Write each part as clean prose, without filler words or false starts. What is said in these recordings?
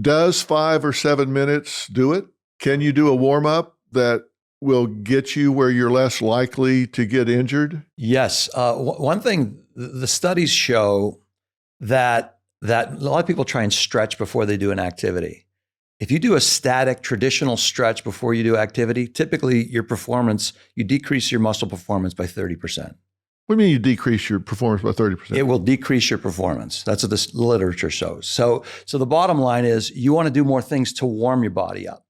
Does 5 or 7 minutes do it? Can you do a warm up that will get you where you're less likely to get injured? Yes. One thing, the studies show that a lot of people try and stretch before they do an activity. If you do a static traditional stretch before you do activity, typically you decrease your muscle performance by 30%. What do you mean you decrease your performance by 30%? It will decrease your performance. That's what this literature shows. So the bottom line is you want to do more things to warm your body up.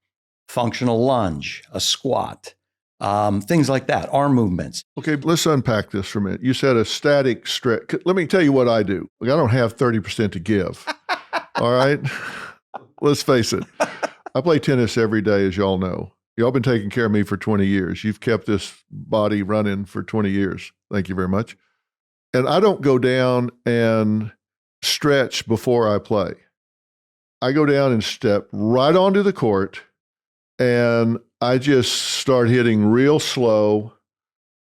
Functional lunge, a squat, things like that, arm movements. Okay, let's unpack this for a minute. You said a static stretch. Let me tell you what I do. I don't have 30% to give. All right? Let's face it. I play tennis every day, as y'all know. Y'all been taking care of me for 20 years. You've kept this body running for 20 years. Thank you very much. And I don't go down and stretch before I play. I go down and step right onto the court, and I just start hitting real slow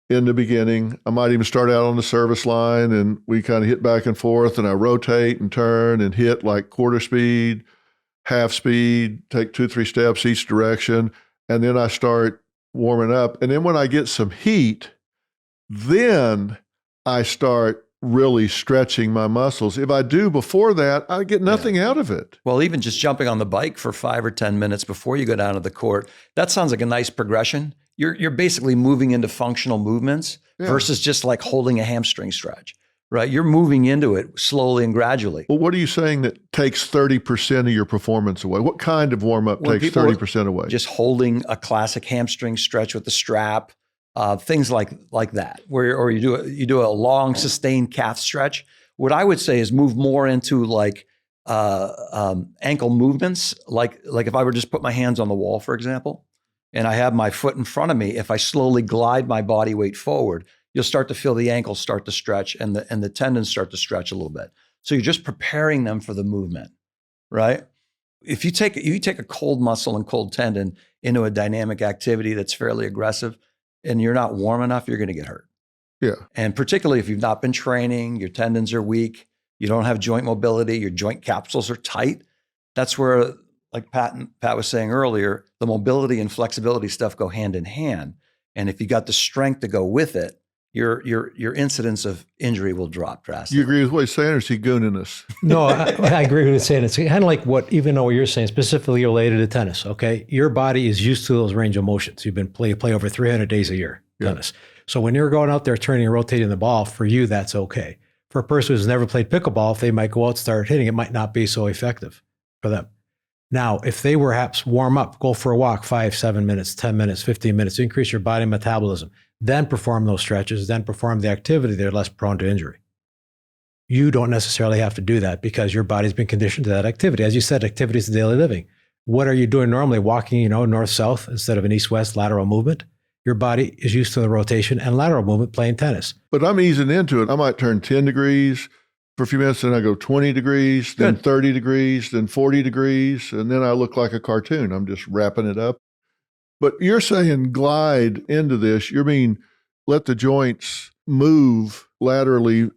in the beginning. I might even start out on the service line, and we kind of hit back and forth, and I rotate and turn and hit like quarter speed, half speed, take 2-3 steps each direction. And then I start warming up. And then when I get some heat, then I start really stretching my muscles. If I do before that, I get nothing out of it. Well, even just jumping on the bike for 5 or 10 minutes before you go down to the court, that sounds like a nice progression. You're basically moving into functional movements versus just like holding a hamstring stretch, right? You're moving into it slowly and gradually. Well, what are you saying that takes 30% of your performance away? What kind of warm-up takes 30% away? Just holding a classic hamstring stretch with the strap, things like that, or you do a long sustained calf stretch. What I would say is move more into like ankle movements, like if I were just put my hands on the wall, for example, and I have my foot in front of me, if I slowly glide my body weight forward, you'll start to feel the ankles start to stretch and the tendons start to stretch a little bit. So you're just preparing them for the movement, right? If you take a cold muscle and cold tendon into a dynamic activity that's fairly aggressive and you're not warm enough, you're going to get hurt. Yeah. And particularly if you've not been training, your tendons are weak, you don't have joint mobility, your joint capsules are tight. That's where, like Pat was saying earlier, the mobility and flexibility stuff go hand in hand. And if you got the strength to go with it, your incidence of injury will drop drastically. You agree with what he's saying, or is he gooning us? No, I agree with what he's saying. It's kind of like what you're saying, specifically related to tennis, okay? Your body is used to those range of motions. You've been play over 300 days a year, tennis. So when you're going out there turning and rotating the ball, for you, that's okay. For a person who's never played pickleball, if they might go out and start hitting, it might not be so effective for them. Now, if they perhaps warm up, go for a walk, 5, 7 minutes, 10 minutes, 15 minutes, increase your body metabolism, then perform those stretches, then perform the activity, they're less prone to injury. You don't necessarily have to do that because your body's been conditioned to that activity. As you said, activity is daily living. What are you doing normally? Walking, north-south instead of an east-west lateral movement. Your body is used to the rotation and lateral movement playing tennis. But I'm easing into it. I might turn 10 degrees for a few minutes, then I go 20 degrees, then 30 degrees, then 40 degrees, and then I look like a cartoon. I'm just wrapping it up. But you're saying glide into this. You mean let the joints move laterally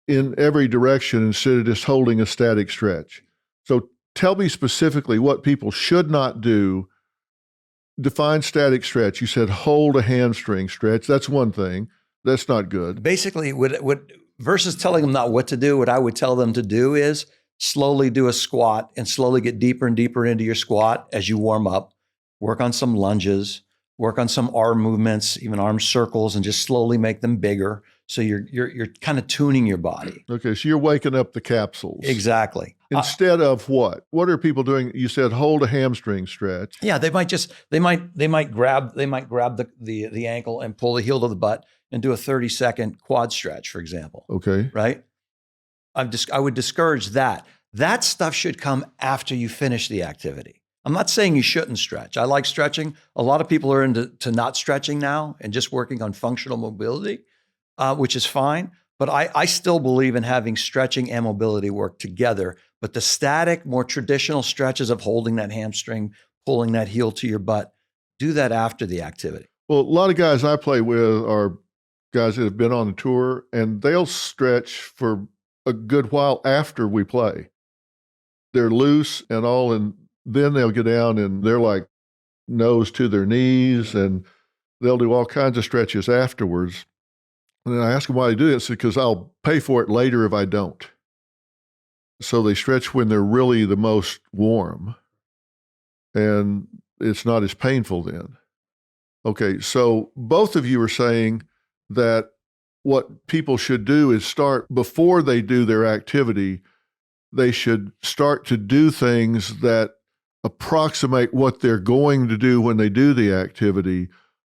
in every direction instead of just holding a static stretch. So tell me specifically what people should not do. Define static stretch. You said hold a hamstring stretch. That's one thing. That's not good. Basically, versus telling them not what to do, what I would tell them to do is slowly do a squat and slowly get deeper and deeper into your squat as you warm up. Work on some lunges, work on some arm movements, even arm circles, and just slowly make them bigger. So you're kind of tuning your body. Okay, so you're waking up the capsules. Exactly. Instead of what? What are people doing? You said hold a hamstring stretch. Yeah, they might grab the ankle and pull the heel to the butt and do a 30-second quad stretch, for example. Okay. Right? I would discourage that. That stuff should come after you finish the activity. I'm not saying you shouldn't stretch. I like stretching. A lot of people are into not stretching now and just working on functional mobility, which is fine. But I still believe in having stretching and mobility work together. But the static, more traditional stretches of holding that hamstring, pulling that heel to your butt, do that after the activity. Well, a lot of guys I play with are guys that have been on the tour, and they'll stretch for a good while after we play. they're loose and all, and then they'll get down and they're like nose to their knees, and they'll do all kinds of stretches afterwards. And then I ask them why they do this, because I'll pay for it later if I don't. So they stretch when they're really the most warm, and it's not as painful then. Okay, so both of you are saying that what people should do is start before they do their activity. They should start to do things that approximate what they're going to do when they do the activity,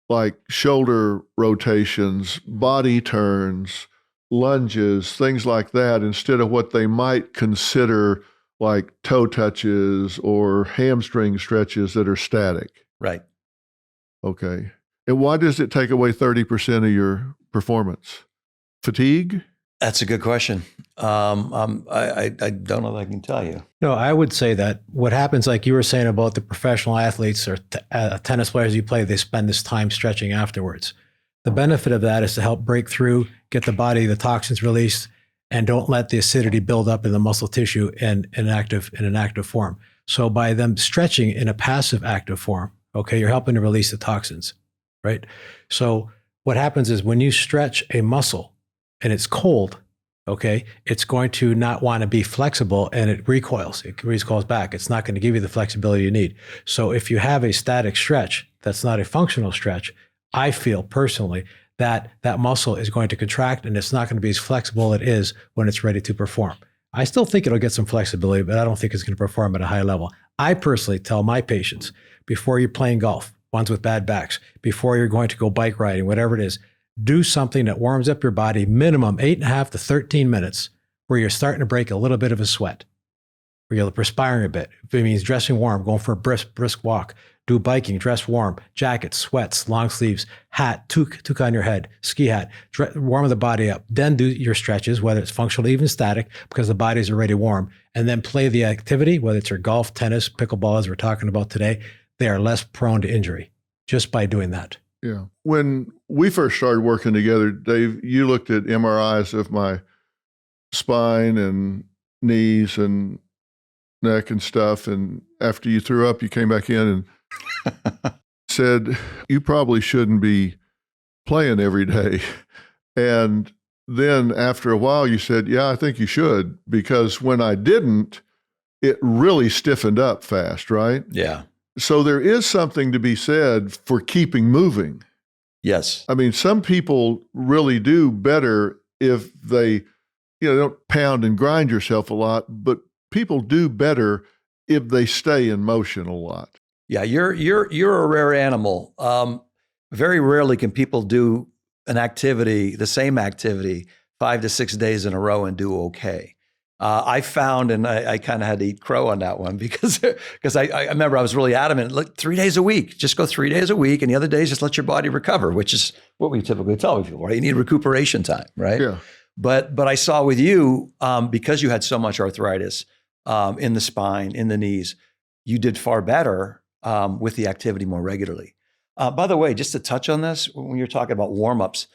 like shoulder rotations, body turns, lunges, things like that, instead of what they might consider like toe touches or hamstring stretches that are static. Right. Okay. And why does it take away 30% of your performance? Fatigue? That's a good question. I don't know if I can tell you. No, I would say that what happens, like you were saying about the professional athletes or tennis players you play, they spend this time stretching afterwards. The benefit of that is to help break through, get the body, the toxins released, and don't let the acidity build up in the muscle tissue in an active form. So by them stretching in a passive active form, okay, you're helping to release the toxins, right? So what happens is when you stretch a muscle and it's cold, okay, it's going to not want to be flexible, and it recoils back. It's not going to give you the flexibility you need. So if you have a static stretch that's not a functional stretch, I feel personally that that muscle is going to contract, and it's not going to be as flexible as it is when it's ready to perform. I still think it'll get some flexibility, but I don't think it's going to perform at a high level. I personally tell my patients, before you're playing golf, ones with bad backs, before you're going to go bike riding, whatever it is, do something that warms up your body, minimum 8.5 to 13 minutes, where you're starting to break a little bit of a sweat, where you're perspiring a bit. If it means dressing warm, going for a brisk walk, do biking, dress warm, jacket, sweats, long sleeves, hat, toque on your head, ski hat, warm the body up. Then do your stretches, whether it's functional, even static, because the body's already warm. And then play the activity, whether it's your golf, tennis, pickleball, as we're talking about today. They are less prone to injury just by doing that. Yeah. When we first started working together, Dave, you looked at MRIs of my spine and knees and neck and stuff. And after you threw up, you came back in and said, you probably shouldn't be playing every day. And then after a while, you said, yeah, I think you should, because when I didn't, it really stiffened up fast, right? Yeah. So there is something to be said for keeping moving. Yes. I mean, some people really do better if they, don't pound and grind yourself a lot, but people do better if they stay in motion a lot. Yeah, you're a rare animal. Very rarely can people do an activity, the same activity, 5 to 6 days in a row and do okay. I found, and I kind of had to eat crow on that one because I remember I was really adamant. Look, 3 days a week, just go 3 days a week, and the other days just let your body recover, which is what we typically tell people, right? You need recuperation time, right? Yeah. But I saw with you, because you had so much arthritis in the spine, in the knees, you did far better with the activity more regularly. By the way, just to touch on this, when you're talking about warm-ups,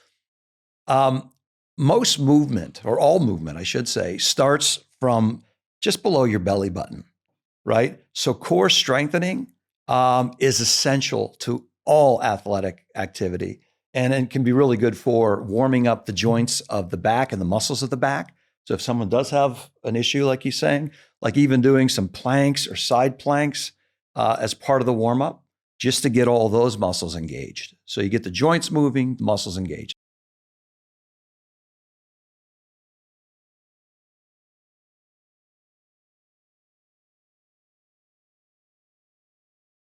most movement, or all movement, I should say, starts from just below your belly button, right? So core strengthening is essential to all athletic activity, and it can be really good for warming up the joints of the back and the muscles of the back. So if someone does have an issue, like you're saying, like even doing some planks or side planks as part of the warm-up, just to get all those muscles engaged. So you get the joints moving, the muscles engaged.